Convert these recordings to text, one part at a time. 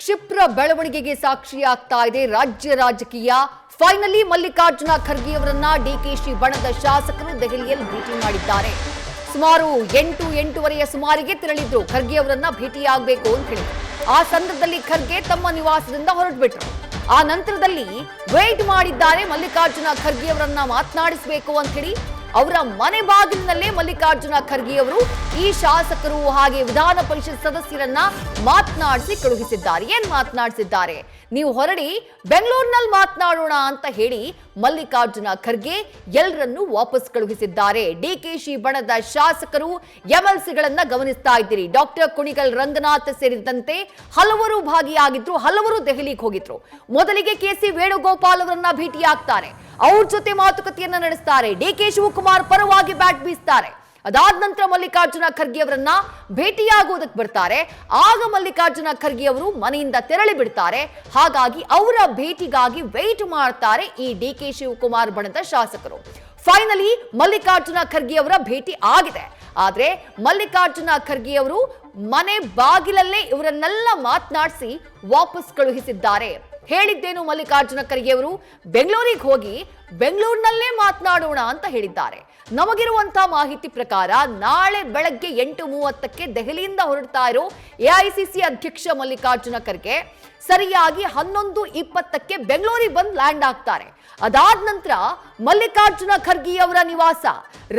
ಕ್ಷಿಪ್ರ ಬೆಳವಣಿಗೆಗೆ ಸಾಕ್ಷಿಯಾಗ್ತಾ ಇದೆ ರಾಜ್ಯ ರಾಜಕೀಯ. ಫೈನಲಿ ಮಲ್ಲಿಕಾರ್ಜುನ ಖರ್ಗೆ ಅವರನ್ನ ಡಿಕೆಶಿ ಬಣದ ಶಾಸಕರು ದೆಹಲಿಯಲ್ಲಿ ಭೇಟಿ ಮಾಡಿದ್ದಾರೆ. ಸುಮಾರು 8:30 ಸುಮಾರಿಗೆ ತೆರಳಿದ್ರು ಖರ್ಗೆ ಅವರನ್ನ ಭೇಟಿಯಾಗಬೇಕು ಅಂತ ಹೇಳಿ. ಆ ಸಂದರ್ಭದಲ್ಲಿ ಖರ್ಗೆ ತಮ್ಮ ನಿವಾಸದಿಂದ ಹೊರಟುಬಿಟ್ರು. ಆ ನಂತರದಲ್ಲಿ ವೇಟ್ ಮಾಡಿದ್ದಾರೆ ಮಲ್ಲಿಕಾರ್ಜುನ ಖರ್ಗೆ ಅವರನ್ನ ಮಾತನಾಡಿಸಬೇಕು ಅಂತ ಹೇಳಿ. ಅವರ ಮನೆ ಬಾಗಿಲಿನಲ್ಲೇ ಮಲ್ಲಿಕಾರ್ಜುನ ಖರ್ಗೆ ಅವರು ಈ ಶಾಸಕರು ಹಾಗೆ ವಿಧಾನ ಪರಿಷತ್ ಸದಸ್ಯರನ್ನ ಮಾತನಾಡಿಸಿ ಕಳುಹಿಸಿದ್ದಾರೆ. ಏನ್ ಮಾತನಾಡಿಸಿದ್ದಾರೆ? ನೀವು ಹೊರಡಿ ಬೆಂಗಳೂರಿನಲ್ಲಿ ಮಾತನಾಡೋಣ ಅಂತ ಹೇಳಿ ಮಲ್ಲಿಕಾರ್ಜುನ ಖರ್ಗೆ ಎಲ್ಲರನ್ನೂ ವಾಪಸ್ ಕಳುಹಿಸಿದ್ದಾರೆ. ಡಿಕೆಶಿ ಬಣದ ಶಾಸಕರು ಎಂಎಲ್ಸಿಗಳನ್ನ ಗಮನಿಸ್ತಾ ಇದ್ದೀರಿ. ಡಾಕ್ಟರ್ ಕುಣಿಗಲ್ ರಂಗನಾಥ್ ಸೇರಿದಂತೆ ಹಲವರು ಭಾಗಿಯಾಗಿದ್ರು, ಹಲವರು ದೆಹಲಿಗೆ ಹೋಗಿದ್ರು. ಮೊದಲಿಗೆ ಕೆಸಿ ವೇಣುಗೋಪಾಲ್ ಅವರನ್ನ ಭೇಟಿಯಾಗ್ತಾರೆ, ಅವ್ರ ಜೊತೆ ಮಾತುಕತೆಯನ್ನ ನಡೆಸ್ತಾರೆ. ಡಿಕೆ ಶಿವಕುಮಾರ್ ಪರವಾಗಿ ಬ್ಯಾಟ್ ಬೀಸ್ತಾರೆ. ಅದಾದ ನಂತರ ಮಲ್ಲಿಕಾರ್ಜುನ ಖರ್ಗೆ ಅವರನ್ನ ಭೇಟಿಯಾಗುವುದಕ್ಕೆ ಬರ್ತಾರೆ. ಆಗ ಮಲ್ಲಿಕಾರ್ಜುನ ಖರ್ಗೆ ಅವರು ಮನೆಯಿಂದ ತೆರಳಿ ಬಿಡ್ತಾರೆ. ಹಾಗಾಗಿ ಅವರ ಭೇಟಿಗಾಗಿ ವೇಟ್ ಮಾಡ್ತಾರೆ ಈ ಡಿಕೆ ಶಿವಕುಮಾರ್ ಬಣದ ಶಾಸಕರು. ಫೈನಲಿ ಮಲ್ಲಿಕಾರ್ಜುನ ಖರ್ಗೆ ಅವರ ಭೇಟಿ ಆಗಿದೆ. ಆದ್ರೆ ಮಲ್ಲಿಕಾರ್ಜುನ ಖರ್ಗೆ ಅವರು ಮನೆ ಬಾಗಿಲಲ್ಲೇ ಇವರನ್ನೆಲ್ಲ ಮಾತನಾಡಿಸಿ ವಾಪಸ್ ಕಳುಹಿಸಿದ್ದಾರೆ. ಹೇಳಿದ್ದೇನು ಮಲ್ಲಿಕಾರ್ಜುನ ಖರ್ಗೆ ಅವರು? ಬೆಂಗಳೂರಿಗೆ ಹೋಗಿ ಬೆಂಗಳೂರಿನಲ್ಲೇ ಮಾತನಾಡೋಣ ಅಂತ ಹೇಳಿದ್ದಾರೆ. ನಮಗಿರುವಂತಹ ಮಾಹಿತಿ ಪ್ರಕಾರ ನಾಳೆ ಬೆಳಗ್ಗೆ 8:30ಕ್ಕೆ ದೆಹಲಿಯಿಂದ ಹೊರಡ್ತಾ ಇರೋ ಎಐಸಿಸಿ ಅಧ್ಯಕ್ಷ ಮಲ್ಲಿಕಾರ್ಜುನ ಖರ್ಗೆ ಸರಿಯಾಗಿ 11:20ಕ್ಕೆ ಬೆಂಗಳೂರಿಗೆ ಬಂದು ಲ್ಯಾಂಡ್ ಆಗ್ತಾರೆ. ಅದಾದ ನಂತರ ಮಲ್ಲಿಕಾರ್ಜುನ ಖರ್ಗೆ ಅವರ ನಿವಾಸ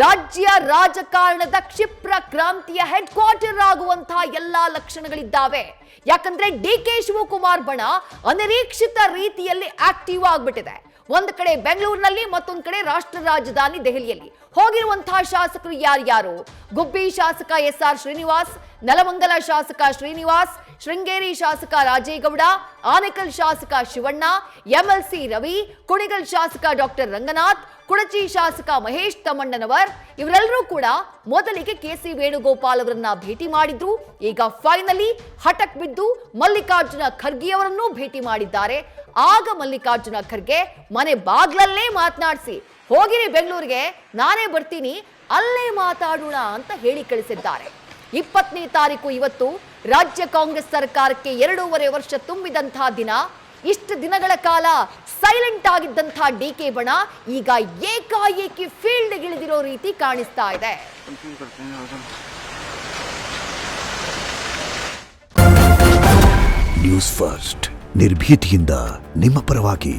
ರಾಜ್ಯ ರಾಜಕಾರಣದ ಕ್ಷಿಪ್ರ ಕ್ರಾಂತಿಯ ಹೆಡ್ ಕ್ವಾರ್ಟರ್ ಆಗುವಂತಹ ಎಲ್ಲಾ ಲಕ್ಷಣಗಳಿದ್ದಾವೆ. ಯಾಕಂದ್ರೆ ಡಿಕೆ ಶಿವಕುಮಾರ್ ಬಣ ಅನಿರೀಕ್ಷಿತ ರೀತಿಯಲ್ಲಿ ಆಕ್ಟಿವ್ ಆಗ್ಬಿಟ್ಟಿದೆ. ಒಂದ್ ಕಡೆ ಬೆಂಗಳೂರಿನಲ್ಲಿ, ಮತ್ತೊಂದ್ ಕಡೆ ರಾಷ್ಟ್ರ ರಾಜಧಾನಿ ದೆಹಲಿಯಲ್ಲಿ. ಹೋಗಿರುವಂತಹ ಶಾಸಕರು ಯಾರ್ಯಾರು? ಗುಬ್ಬಿ ಶಾಸಕ SR ಶ್ರೀನಿವಾಸ್, ನೆಲಮಂಗಲ ಶಾಸಕ ಶ್ರೀನಿವಾಸ್, ಶೃಂಗೇರಿ ಶಾಸಕ ರಾಜೇಗೌಡ, ಆನೇಕಲ್ ಶಾಸಕ ಶಿವಣ್ಣ, ಎಂಎಲ್ಸಿ ರವಿ, ಕುಣಿಗಲ್ ಶಾಸಕ ಡಾಕ್ಟರ್ ರಂಗನಾಥ್, ಕುಡಚಿ ಶಾಸಕ ಮಹೇಶ್ ತಮ್ಮಣ್ಣನವರ್ ಇವರೆಲ್ಲರೂ ಕೂಡ ಮೊದಲಿಗೆ ಕೆಸಿ ವೇಣುಗೋಪಾಲ್ ಅವರನ್ನ ಭೇಟಿ ಮಾಡಿದ್ರು. ಈಗ ಫೈನಲಿ ಹಠಕ್ ಬಿದ್ದು ಮಲ್ಲಿಕಾರ್ಜುನ ಖರ್ಗೆ ಅವರನ್ನು ಭೇಟಿ ಮಾಡಿದ್ದಾರೆ. ಆಗ ಮಲ್ಲಿಕಾರ್ಜುನ ಖರ್ಗೆ ಮನೆ ಬಾಗ್ಲಲ್ಲೇ ಮಾತನಾಡಿಸಿ, ಹೋಗಿರಿ ಬೆಂಗಳೂರಿಗೆ, ನಾನೇ ಬರ್ತೀನಿ, ಅಲ್ಲೇ ಮಾತಾಡೋಣ ಅಂತ ಹೇಳಿ ಕಳಿಸಿದ್ದಾರೆ. 20ನೇ ತಾರೀಕು ಇವತ್ತು ರಾಜ್ಯ ಕಾಂಗ್ರೆಸ್ ಸರ್ಕಾರಕ್ಕೆ 2.5 ವರ್ಷ ತುಂಬಿದಂತಹ ದಿನ. ಇಷ್ಟು ದಿನಗಳ ಕಾಲ ಸೈಲೆಂಟ್ ಆಗಿದ್ದಂತಹ ಡಿಕೆ ಬಣ ಈಗ ಏಕಾಏಕಿ ಫೀಲ್ಡ್ ಇಳಿದಿರೋ ರೀತಿ ಕಾಣಿಸ್ತಾ ಇದೆ. ನ್ಯೂಸ್ ಫಸ್ಟ್ ನಿರ್ಭೀತಿಯಿಂದ ನಿಮ್ಮ ಪರವಾಗಿ.